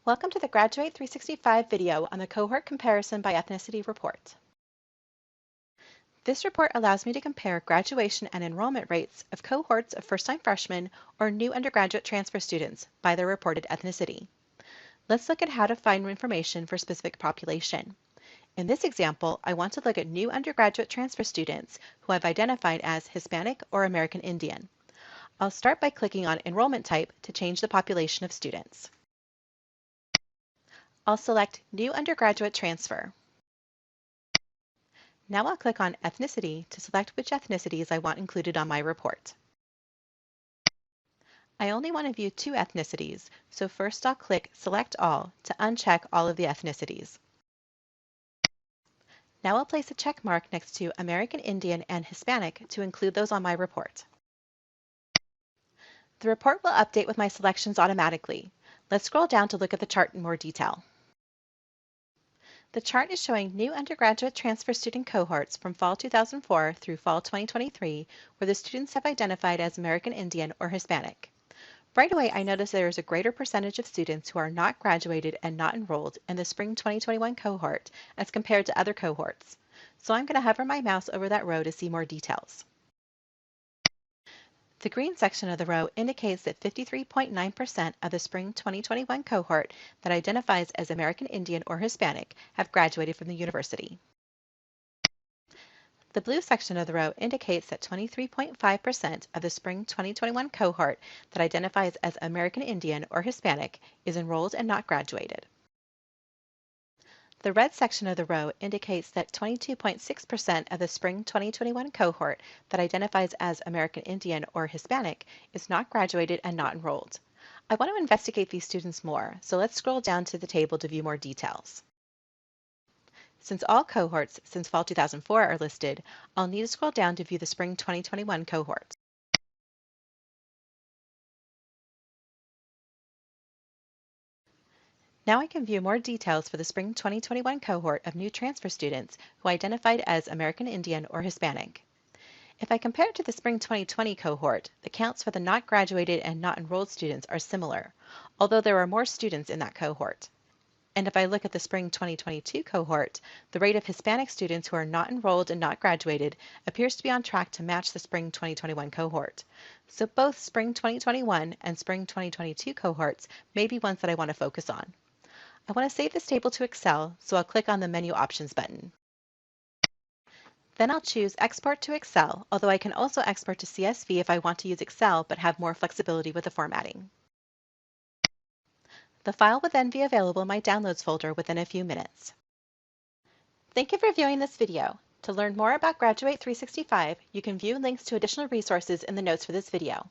Welcome to the Graduate365 video on the Cohort Comparison by Ethnicity report. This report allows me to compare graduation and enrollment rates of cohorts of first-time freshmen or new undergraduate transfer students by their reported ethnicity. Let's look at how to find information for a specific population. In this example, I want to look at new undergraduate transfer students who I've identified as Hispanic or American Indian. I'll start by clicking on Enrollment Type to change the population of students. I'll select New Undergraduate Transfer. Now I'll click on Ethnicity to select which ethnicities I want included on my report. I only want to view two ethnicities, so first I'll click Select All to uncheck all of the ethnicities. Now I'll place a check mark next to American Indian and Hispanic to include those on my report. The report will update with my selections automatically. Let's scroll down to look at the chart in more detail. The chart is showing new undergraduate transfer student cohorts from fall 2004 through fall 2023, where the students have identified as American Indian or Hispanic. Right away, I notice there is a greater percentage of students who are not graduated and not enrolled in the spring 2021 cohort as compared to other cohorts. So I'm going to hover my mouse over that row to see more details. The green section of the row indicates that 53.9% of the spring 2021 cohort that identifies as American Indian or Hispanic have graduated from the university. The blue section of the row indicates that 23.5% of the spring 2021 cohort that identifies as American Indian or Hispanic is enrolled and not graduated. The red section of the row indicates that 22.6% of the spring 2021 cohort that identifies as American Indian or Hispanic is not graduated and not enrolled. I want to investigate these students more, so let's scroll down to the table to view more details. Since all cohorts since fall 2004 are listed, I'll need to scroll down to view the spring 2021 cohort. Now I can view more details for the spring 2021 cohort of new transfer students who identified as American Indian or Hispanic. If I compare it to the spring 2020 cohort, the counts for the not graduated and not enrolled students are similar, although there are more students in that cohort. And if I look at the spring 2022 cohort, the rate of Hispanic students who are not enrolled and not graduated appears to be on track to match the spring 2021 cohort. So both spring 2021 and spring 2022 cohorts may be ones that I want to focus on. I want to save this table to Excel, so I'll click on the Menu Options button. Then I'll choose Export to Excel, although I can also export to CSV if I want to use Excel but have more flexibility with the formatting. The file will then be available in my Downloads folder within a few minutes. Thank you for viewing this video. To learn more about Graduate365, you can view links to additional resources in the notes for this video.